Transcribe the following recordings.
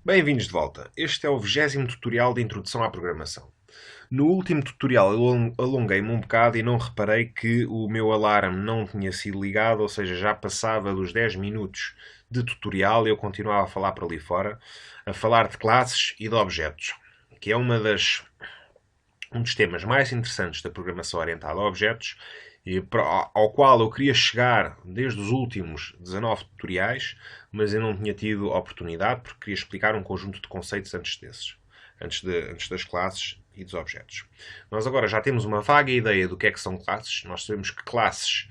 Bem-vindos de volta. Este é o 20º tutorial de introdução à programação. No último tutorial eu alonguei-me um bocado e não reparei que o meu alarme não tinha sido ligado, ou seja, já passava dos 10 minutos de tutorial e eu continuava a falar por ali fora, a falar de classes e de objetos, que é um dos temas mais interessantes da programação orientada a objetos e ao qual eu queria chegar desde os últimos 19 tutoriais, mas eu não tinha tido oportunidade porque queria explicar um conjunto de conceitos antes das classes e dos objetos. Nós agora já temos uma vaga ideia do que é que são classes. Nós sabemos que classes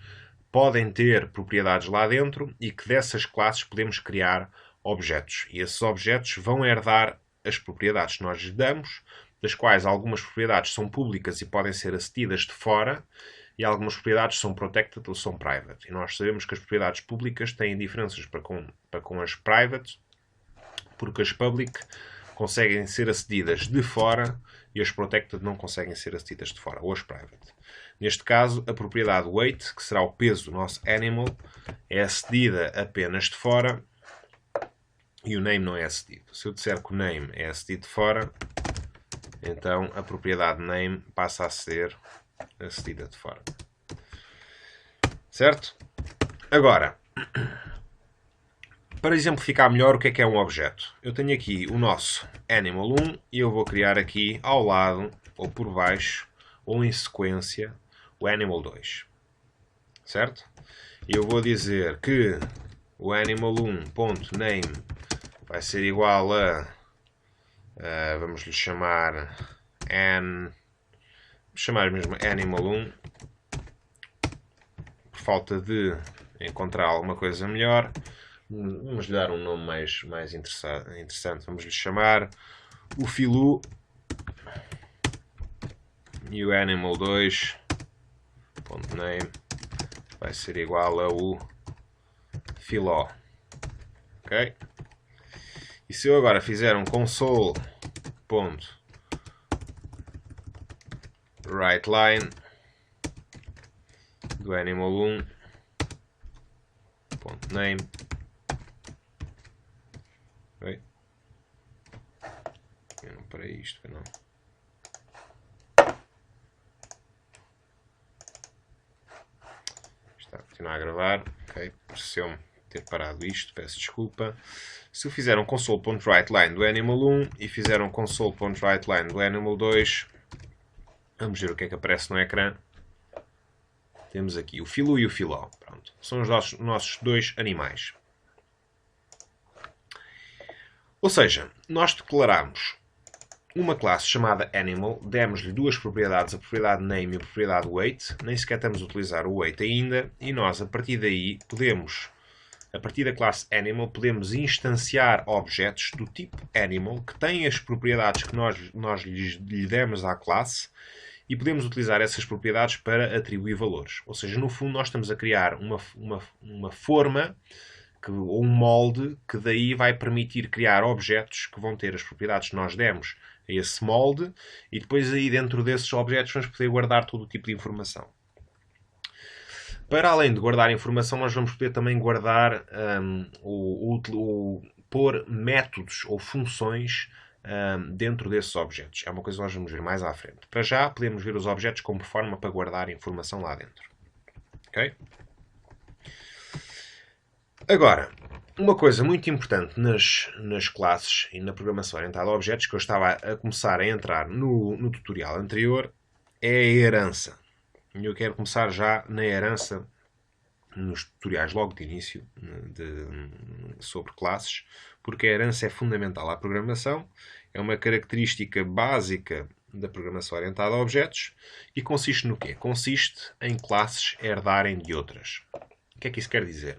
podem ter propriedades lá dentro e que dessas classes podemos criar objetos. E esses objetos vão herdar as propriedades que nós lhes damos, das quais algumas propriedades são públicas e podem ser acedidas de fora, e algumas propriedades são protected ou são private. E nós sabemos que as propriedades públicas têm diferenças para com as private, porque as public conseguem ser acedidas de fora e as protected não conseguem ser acedidas de fora, ou as private. Neste caso, a propriedade weight, que será o peso do nosso animal, é acedida apenas de fora e o name não é acedido. Se eu disser que o name é acedido de fora, então a propriedade name passa a ser acedida de fora. Certo? Agora, para exemplificar melhor o que é um objeto, eu tenho aqui o nosso animal 1 e eu vou criar aqui ao lado, ou por baixo, ou em sequência, o animal 2. Certo? E eu vou dizer que o animal1.name vai ser igual vamos lhe chamar mesmo animal1, por falta de encontrar alguma coisa melhor. Vamos lhe dar um nome mais interessante. Vamos lhe chamar o filu e o animal2.name vai ser igual a o filó. Ok? E se eu agora fizer um console.writeLine do animal1.name, okay? Eu não parei isto, não. Está a continuar a gravar, ok? Pareceu-me ter parado isto, peço desculpa. Se eu fizer um console.writeLine do animal1 e fizer um console.writeLine do animal2, vamos ver o que é que aparece no ecrã. Temos aqui o filu e o filó. Pronto. São os nossos dois animais. Ou seja, nós declaramos uma classe chamada animal, demos-lhe duas propriedades, a propriedade name e a propriedade weight, nem sequer estamos a utilizar o weight ainda, e nós a partir daí podemos, a partir da classe animal, podemos instanciar objetos do tipo animal que têm as propriedades que nós lhe demos à classe e podemos utilizar essas propriedades para atribuir valores. Ou seja, no fundo nós estamos a criar uma forma ou um molde que daí vai permitir criar objetos que vão ter as propriedades que nós demos a esse molde e depois aí dentro desses objetos vamos poder guardar todo o tipo de informação. Para além de guardar informação, nós vamos poder também guardar pôr métodos ou funções dentro desses objetos. É uma coisa que nós vamos ver mais à frente. Para já, podemos ver os objetos como forma para guardar informação lá dentro. Ok? Agora, uma coisa muito importante nas classes e na programação orientada a objetos, que eu estava a começar a entrar no tutorial anterior, é a herança. E eu quero começar já na herança, nos tutoriais logo de início sobre classes, porque a herança é fundamental à programação, é uma característica básica da programação orientada a objetos e consiste no quê? Consiste em classes herdarem de outras. O que é que isso quer dizer?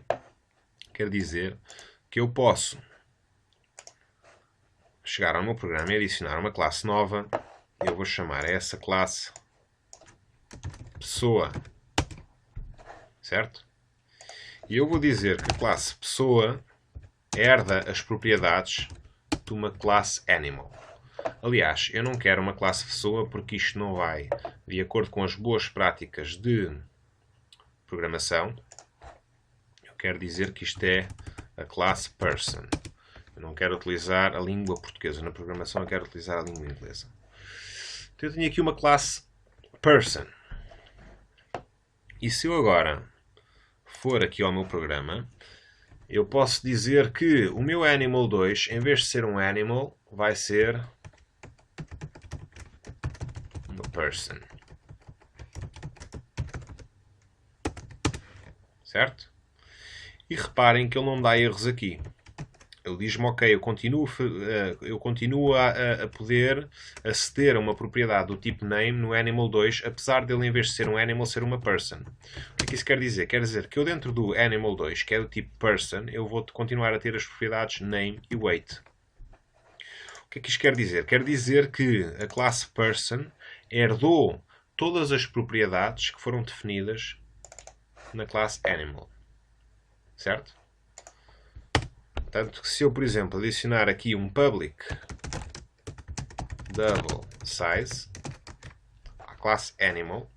Quer dizer que eu posso chegar ao meu programa e adicionar uma classe nova. Eu vou chamar a essa classe pessoa. Certo? E eu vou dizer que a classe pessoa herda as propriedades de uma classe animal. Aliás, eu não quero uma classe pessoa porque isto não vai de acordo com as boas práticas de programação. Eu quero dizer que isto é a classe person. Eu não quero utilizar a língua portuguesa. Na programação eu quero utilizar a língua inglesa. Então eu tenho aqui uma classe person. E se eu agora for aqui ao meu programa, eu posso dizer que o meu animal2, em vez de ser um animal, vai ser uma person. Certo? E reparem que ele não me dá erros aqui. Ele diz-me, ok, eu continuo a poder aceder a uma propriedade do tipo name no animal2, apesar dele, em vez de ser um animal, ser uma person. O que é que isso quer dizer? Quer dizer que eu, dentro do animal2, que é do tipo person, eu vou continuar a ter as propriedades name e weight. O que é que isto quer dizer? Quer dizer que a classe person herdou todas as propriedades que foram definidas na classe animal. Certo? Portanto, se eu, por exemplo, adicionar aqui um public double size à classe animal,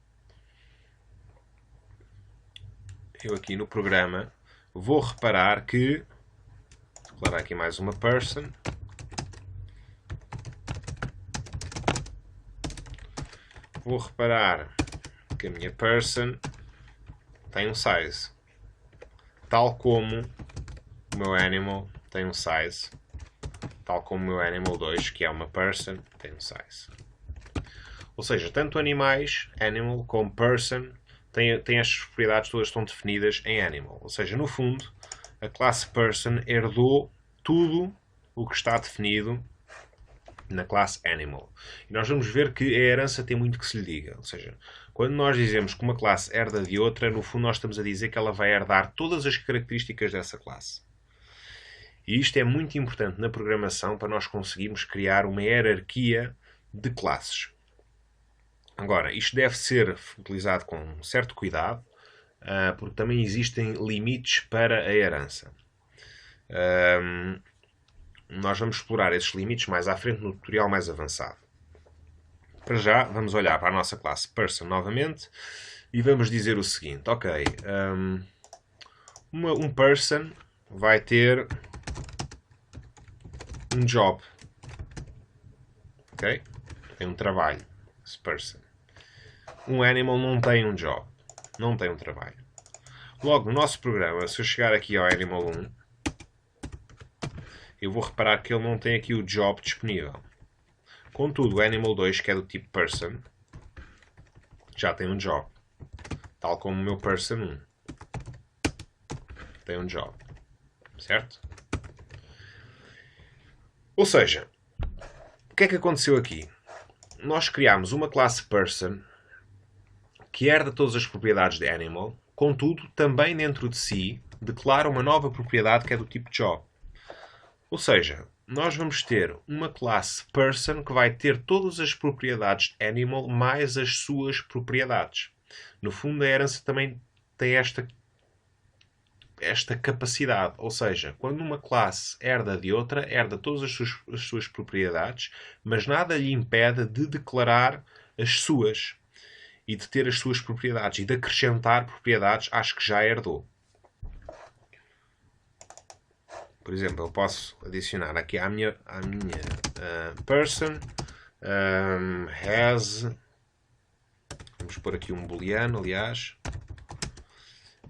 eu aqui no programa vou reparar que, vou declarar aqui mais uma person, vou reparar que a minha person tem um size, tal como o meu animal tem um size, tal como o meu animal2, que é uma person, tem um size. Ou seja, tanto animais, animal, como person, têm as propriedades todas estão definidas em animal. Ou seja, no fundo, a classe person herdou tudo o que está definido na classe animal. E nós vamos ver que a herança tem muito que se lhe diga. Ou seja, quando nós dizemos que uma classe herda de outra, no fundo nós estamos a dizer que ela vai herdar todas as características dessa classe. E isto é muito importante na programação para nós conseguirmos criar uma hierarquia de classes. Agora, isto deve ser utilizado com um certo cuidado, porque também existem limites para a herança. Nós vamos explorar esses limites mais à frente no tutorial mais avançado. Para já, vamos olhar para a nossa classe person novamente e vamos dizer o seguinte. Ok, um person vai ter um job. Ok? Tem um trabalho. Esse person. Um animal não tem um job. Não tem um trabalho. Logo, no nosso programa, se eu chegar aqui ao animal 1, eu vou reparar que ele não tem aqui o job disponível. Contudo, o animal 2, que é do tipo person, já tem um job. Tal como o meu person 1. Tem um job. Certo? Ou seja, o que é que aconteceu aqui? Nós criámos uma classe person que herda todas as propriedades de animal, contudo, também dentro de si, declara uma nova propriedade que é do tipo job. Ou seja, nós vamos ter uma classe person que vai ter todas as propriedades de animal mais as suas propriedades. No fundo, a herança também tem esta capacidade. Ou seja, quando uma classe herda de outra, herda todas as suas propriedades, mas nada lhe impede de declarar as suas e de ter as suas propriedades e de acrescentar propriedades às que já herdou. Por exemplo, eu posso adicionar aqui à minha person has, vamos pôr aqui um booleano, aliás,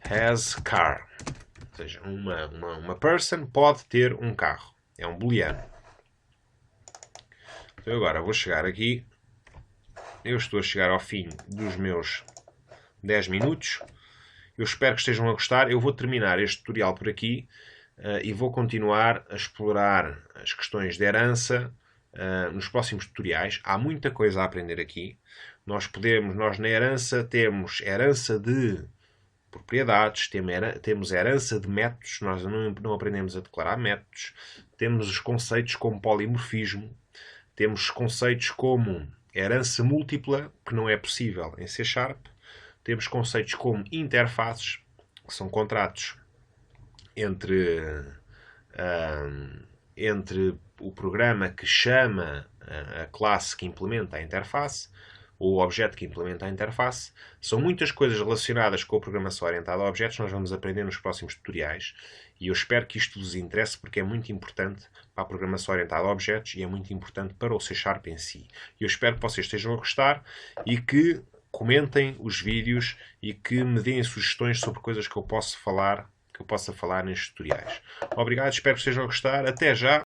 has car. Ou seja, uma person pode ter um carro. É um booleano. Então agora vou chegar aqui. Eu estou a chegar ao fim dos meus 10 minutos. Eu espero que estejam a gostar. Eu vou terminar este tutorial por aqui e vou continuar a explorar as questões de herança nos próximos tutoriais. Há muita coisa a aprender aqui. Nós na herança temos herança de propriedades, temos herança de métodos, nós não aprendemos a declarar métodos, temos os conceitos como polimorfismo, temos conceitos como herança múltipla, que não é possível em C#, temos conceitos como interfaces, que são contratos entre o programa que chama a classe que implementa a interface, ou o objeto que implementa a interface. São muitas coisas relacionadas com a programação orientada a objetos que nós vamos aprender nos próximos tutoriais e eu espero que isto vos interesse porque é muito importante para a programação orientada a objetos e é muito importante para o C# em si. Eu espero que vocês estejam a gostar e que comentem os vídeos e que me deem sugestões sobre coisas que eu possa falar nestes tutoriais. Obrigado, espero que estejam a gostar. Até já!